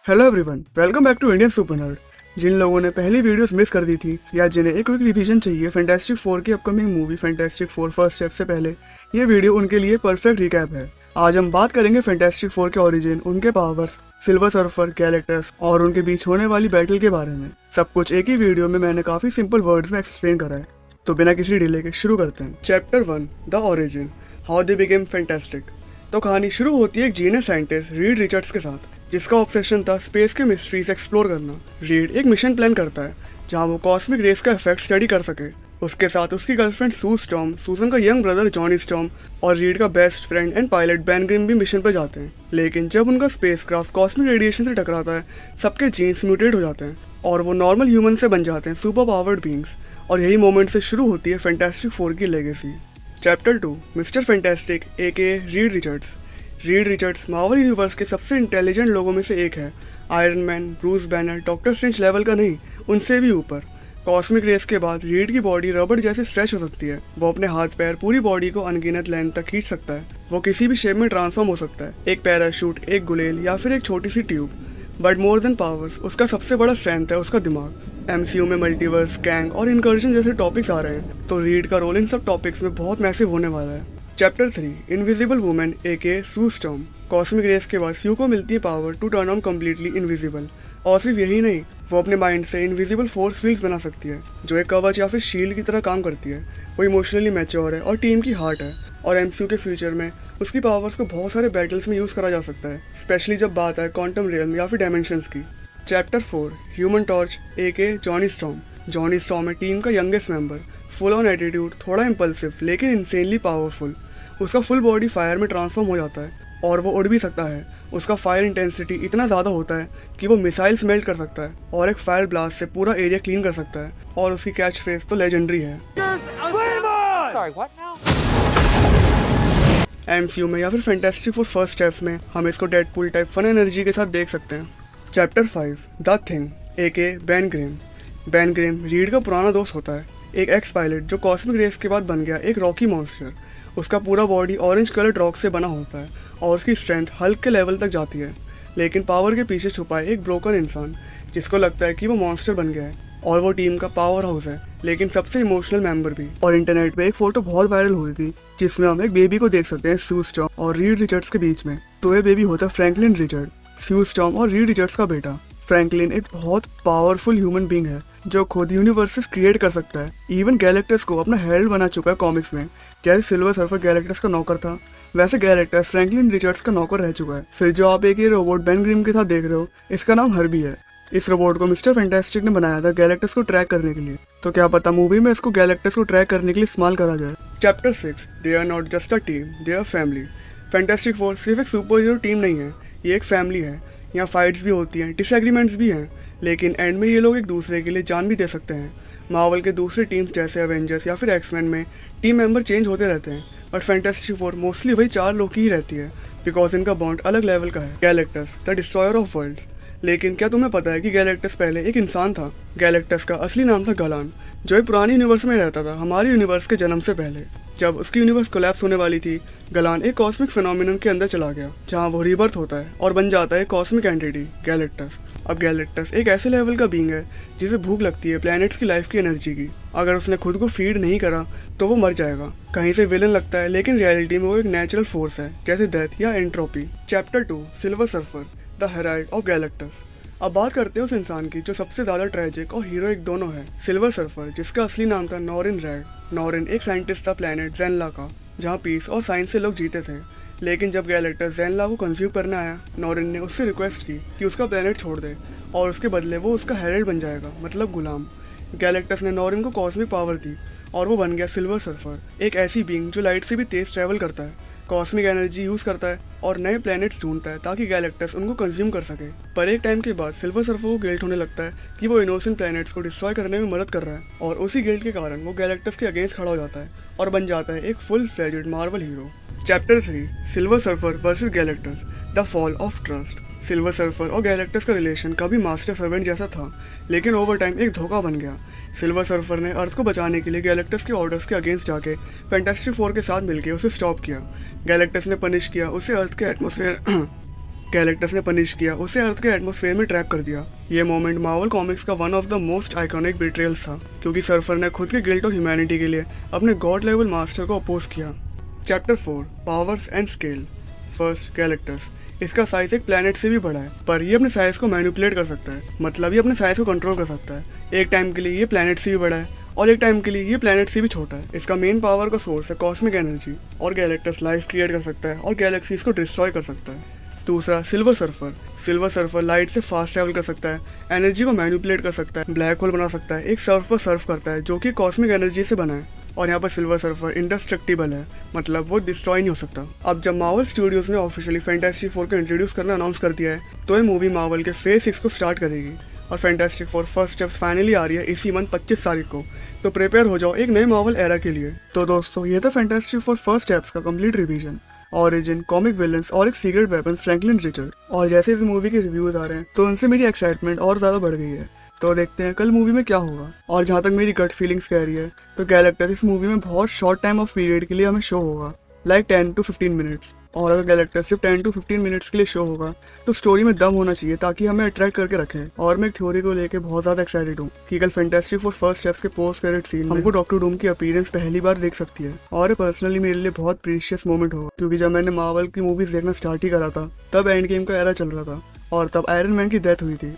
Hello everyone, welcome back to Indian super nerd. जिन लोगों ने पहली वीडियोस मिस कर दी थी या जिन्हें एक क्विक रिवीजन चाहिए फैंटास्टिक फोर की upcoming movie fantastic four first step से पहले, ये वीडियो उनके लिए परफेक्ट रिकैप है। आज हम बात करेंगे फैंटास्टिक फोर के ओरिजिन, उनके पावर्स, सिल्वर सर्फर, गैलेक्टस और उनके बीच होने वाली बैटल के बारे में। सब कुछ एक ही वीडियो में मैंने काफी सिंपल वर्ड्स में एक्सप्लेन करा है, तो बिना किसी डिले के शुरू करते हैं। Chapter 1, the origin, how they became fantastic. तो कहानी शुरू होती है एक जीनियस साइंटिस्ट रीड रिचर्ड्स के साथ, जिसका ऑब्सेशन था स्पेस के मिस्ट्रीज एक्सप्लोर करना। रीड एक मिशन प्लान करता है जहां वो कॉस्मिक रेस का इफेक्ट स्टडी कर सके। उसके साथ उसकी गर्लफ्रेंड सू स्टॉर्म, सूजन का यंग ब्रदर जॉनी स्टॉर्म और रीड का best friend and pilot Ben Grimm भी मिशन पर जाते हैं। लेकिन जब उनका स्पेसक्राफ्ट कॉस्मिक रेडिएशन से टकराता है, सबके जीन्स म्यूटेट हो जाते हैं और वो नॉर्मल ह्यूमन से बन जाते हैं सुपर पावर्ड बींग्स। और यही मोमेंट से शुरू होती है फैंटास्टिक फोर की legacy. Chapter 2, mister fantastic aka Reed Richards. Reed Richards Marvel universe के सबसे इंटेलिजेंट लोगों में से एक है। Iron Man, Bruce Banner, Doctor Strange level का नहीं, उनसे भी ऊपर। कॉस्मिक रेस के बाद रीड की बॉडी रबड़ जैसे स्ट्रेच हो सकती है। वो अपने हाथ पैर पूरी बॉडी को अनगिनत लेंथ तक खींच सकता है। वो किसी भी शेप में ट्रांसफॉर्म हो सकता है, एक पैराशूट, एक गुलेल या फिर एक छोटी सी tube. But more than powers, उसका सबसे बड़ा स्ट्रेंथ है उसका दिमाग। एमसीयू में मल्टीवर्स, गैंग और इनकर्जन जैसे टॉपिक्स आ रहे हैं, तो रीड का रोल इन सब टॉपिक्स में बहुत मैसिव होने वाला है। Chapter 3, Invisible Woman aka Sue Storm. Cosmic rays के बाद सू को मिलती है power to turn on completely invisible. और सिर्फ यही नहीं, वो अपने माइंड से इनविजिबल फोर्स फील्ड्स बना सकती है, जो एक कवच या फिर शील्ड की तरह काम करती है। वो इमोशनली मैच्योर है और टीम की हार्ट है। और एमसीयू के फ्यूचर में उसकी पावर्स को बहुत सारे बैटल्स में यूज़ करा जा सकता है, स्पेशली जब बात आए क्वांटम रियल्म या फिर डायमेंशंस की। चैप्टर 4, ह्यूमन टॉर्च एके जॉनी स्टॉर्म। जॉनी स्टॉर्म है टीम का youngest member, full on attitude, थोड़ा इम्पल्सिव लेकिन इंसेनली पावरफुल। उसका फुल बॉडी फायर में ट्रांसफॉर्म हो जाता है और वो उड़ भी सकता है। उसका फायर इंटेंसिटी इतना ज़्यादा होता है कि वो मिसाइल्स मेल्ट कर सकता है और एक फायर ब्लास्ट से पूरा एरिया क्लीन कर सकता है। और उसकी कैच फ्रेज तो लेजेंडरी है। एमसीयू में या फिर फैंटास्टिक फोर फर्स्ट स्टेप्स में हम इसको डेडपूल टाइप फन एनर्जी के साथ देख सकते हैं। Chapter 5, the Thing aka Ben Grimm. Ben Grimm Reed का पुराना दोस्त होता है, एक एक्स पायलट जो कॉस्मिक रेस के बाद बन गया एक रॉकी मॉन्स्टर। उसका पूरा बॉडी ऑरेंज कलर्ड रॉक से बना होता है और उसकी स्ट्रेंथ हल्क के लेवल तक जाती है। लेकिन पावर के पीछे छुपा है एक ब्रोकन इंसान, जिसको लगता है कि वो मॉन्स्टर बन गया है और वो टीम का पावर हाउस है, लेकिन सबसे इमोशनल मेंबर भी। और इंटरनेट पे एक फोटो बहुत वायरल हो रही थी, जिसमें हम एक बेबी को देख सकते हैं सू स्टॉर्म और रीड रिचर्ड्स के बीच में। तो ये बेबी होता है फ्रैंकलिन रिचर्ड, सू स्टॉर्म और रीड रिचर्ड्स का बेटा। फ्रैंकलिन एक बहुत पावरफुल ह्यूमन बींग है जो खुद यूनिवर्सेस क्रिएट कर सकता है। इवन गैलेक्टस को अपना हेल्ड बना चुका है कॉमिक्स में। जैसे सिल्वर सर्फर गैलेक्टस का नौकर था, वैसे गैलेक्टस फ्रैंकलिन रिचर्ड्स का नौकर रह चुका है। फिर जो आप एक ये रोबोट बेन ग्रिम के साथ देख रहे हो, इसका नाम हर्बी है। इस रोबोट को मिस्टर फैंटास्टिक ने बनाया था गैलेक्टस को ट्रैक करने के लिए, तो क्या पता मूवी में इसको गैलेक्टस को ट्रैक करने के लिए इस्तेमाल करा जाए। Chapter 6, they are not just a team, they are family. Fantastic four सिर्फ एक सुपर हीरो टीम नहीं है, ये एक फैमिली है। यहाँ फाइट्स भी होती हैं, डिसएग्रीमेंट्स भी हैं, लेकिन एंड में ये लोग एक दूसरे के लिए जान भी दे सकते हैं। मार्वल के दूसरे टीम्स जैसे एवेंजर्स या फिर एक्समैन में टीम मेंबर चेंज होते रहते हैं, बट फैंटास्टिक फोर मोस्टली वही 4 लोग की ही रहती है, बिकॉज इनका बॉन्ड अलग लेवल का है। Galactus, the destroyer of worlds. लेकिन क्या तुम्हें पता है कि गैलेक्टस पहले एक इंसान था? गैलेक्टस का असली नाम था गलान, जो एक पुरानी यूनिवर्स में रहता था, हमारे यूनिवर्स के जन्म से पहले। जब उसकी यूनिवर्स कोलैप्स होने वाली थी, गलान एक कॉस्मिक फिनोमिनन के अंदर चला गया, जहाँ वो रीबर्थ होता है और बन जाता है कॉस्मिक एंटिटी गैलेक्टस। अब गैलेक्टस एक ऐसे लेवल का बीइंग है जिसे भूख लगती है प्लैनेट्स की लाइफ की एनर्जी की। अगर उसने खुद को फीड नहीं करा तो वो मर जाएगा। कहीं से विलन लगता है, लेकिन रियलिटी में वो एक नेचुरल फोर्स है, जैसे डेथ या entropy. Chapter 2, silver surfer, the Herald of Galactus. अब बात करते हैं उस इंसान की जो सबसे ज्यादा ट्रेजिक और हीरोइक दोनों है, सिल्वर सर्फर, जिसका असली नाम था नॉरिन रेड। नॉरिन एक साइंटिस्ट था प्लैनेट ज़ेनला का, जहाँ पीस और साइंस से लोग जीते थे। लेकिन जब गैलेक्टस ज़ेनला को कंज्यूम करने आया, नॉरिन ने उससे रिक्वेस्ट की कि उसका प्लैनेट छोड़ दे और उसके बदले वो उसका हेरल्ड बन जाएगा, मतलब गुलाम। गैलेक्टस ने नॉरिन को कॉस्मिक पावर दी और वो बन गया सिल्वर सर्फर, एक ऐसी बीइंग जो लाइट से भी तेज ट्रैवल करता है, कॉस्मिक एनर्जी यूज़ करता है और नए प्लैनेट्स ढूंढता है ताकि गैलेक्टस उनको कंज्यूम कर सके। पर एक टाइम के बाद सिल्वर सर्फर को गिल्ट होने लगता है कि वो इनोसेंट प्लैनेट्स को डिस्ट्रॉय करने में मदद कर रहा है, और उसी गिल्ट के कारण वो गैलेक्टस के अगेंस्ट खड़ा हो जाता है और बन जाता है एक full fledged Marvel hero. Chapter 3, silver surfer versus Galactus, the fall of trust. Silver surfer और गैलेक्टस का रिलेशन कभी मास्टर सर्वेंट जैसा था, लेकिन ओवर टाइम एक धोखा बन गया। सिल्वर सर्फर ने अर्थ को बचाने के लिए गैलेक्टस के ऑर्डर्स के अगेंस्ट जाके फैंटास्टिक फोर के साथ मिलकर उसे स्टॉप किया। गैलेक्टस ने पनिश किया उसे अर्थ के एटमॉस्फेयर गैलेक्टस ने पनिश किया, उसे अर्थ के एटमॉस्फेयर में ट्रैप कर दिया। ये मोमेंट मार्वल कॉमिक्स का one of the most iconic betrayals था, क्योंकि सर्फर ने खुद के गिल्ट और ह्यूमैनिटी के लिए अपने गॉड लेवल मास्टर को अपोज किया। Chapter 4 powers and scale. First, Galactus. इसका साइज एक प्लेनेट से भी बड़ा है, पर ये अपने साइज को मैनिपुलेट कर सकता है, मतलब ये अपने साइज को कंट्रोल कर सकता है। एक टाइम के लिए ये प्लेनेट से भी बड़ा है और एक टाइम के लिए ये प्लेनेट से भी छोटा है। इसका मेन पावर का सोर्स है कॉस्मिक एनर्जी, और गैलेक्टस लाइफ क्रिएट कर सकता है और गैलेक्सीज को डिस्ट्रॉय कर सकता है। दूसरा, silver surfer. Silver surfer light से फास्ट ट्रैवल कर सकता है, एनर्जी को मैनिपुलेट कर सकता है, ब्लैक होल बना सकता है, एक सर्फ पर सर्फ करता है जो कि कॉस्मिक एनर्जी से बना है। और यहाँ पर सिल्वर सर्फर इंडेस्ट्रक्टिबल है, मतलब वो डिस्ट्रॉय नहीं हो सकता। अब जब मार्वल स्टूडियोज ने ऑफिशियली फैंटास्टिक फोर को इंट्रोड्यूस करना अनाउंस कर दिया है, तो ये मूवी मार्वल के फेज 6 को स्टार्ट करेगी। और fantastic four first steps finally आ रही है इसी मंथ 25 तारीख को, तो प्रिपेयर हो जाओ एक नए मार्वल एरा के लिए। तो दोस्तों, ये था फैंटास्टिक फोर फर्स्ट स्टेप्स का complete revision, origin, comic villains और एक सीक्रेट वेपन फ्रैंकलिन रिचर्ड। और जैसे इस मूवी के रिव्यूज आ रहे हैं, तो उनसे मेरी एक्साइटमेंट और ज्यादा बढ़ गई है। तो देखते हैं कल मूवी में क्या होगा। और जहाँ तक मेरी गट फीलिंग्स कह रही है, तो गैलेक्टस इस मूवी में बहुत शॉर्ट टाइम ऑफ पीरियड के लिए हमें शो होगा, लाइक 10 to 15 मिनट्स। और अगर गैलेक्टस सिर्फ 10 to 15 मिनट्स के लिए शो होगा, तो स्टोरी में दम होना चाहिए ताकि हमें अट्रैक्ट करके रखें। और मैं एक थ्योरी को लेके बहुत ज्यादा एक्साइटेड हूँ कि कल फैंटास्टिक फोर फर्स्ट स्टेप्स के पोस्ट क्रेडिट सीन में हमको डॉक्टर डूम की अपीयरेंस पहली बार देख सकती है। और पर्सनली मेरे लिए बहुत प्रीशियस मोमेंट होगा, क्योंकि जब मैंने मार्वल की मूवीज देखना स्टार्ट ही करा था, तब एंड गेम का एरा चल रहा था और तब आयरन मैन की डेथ हुई थी।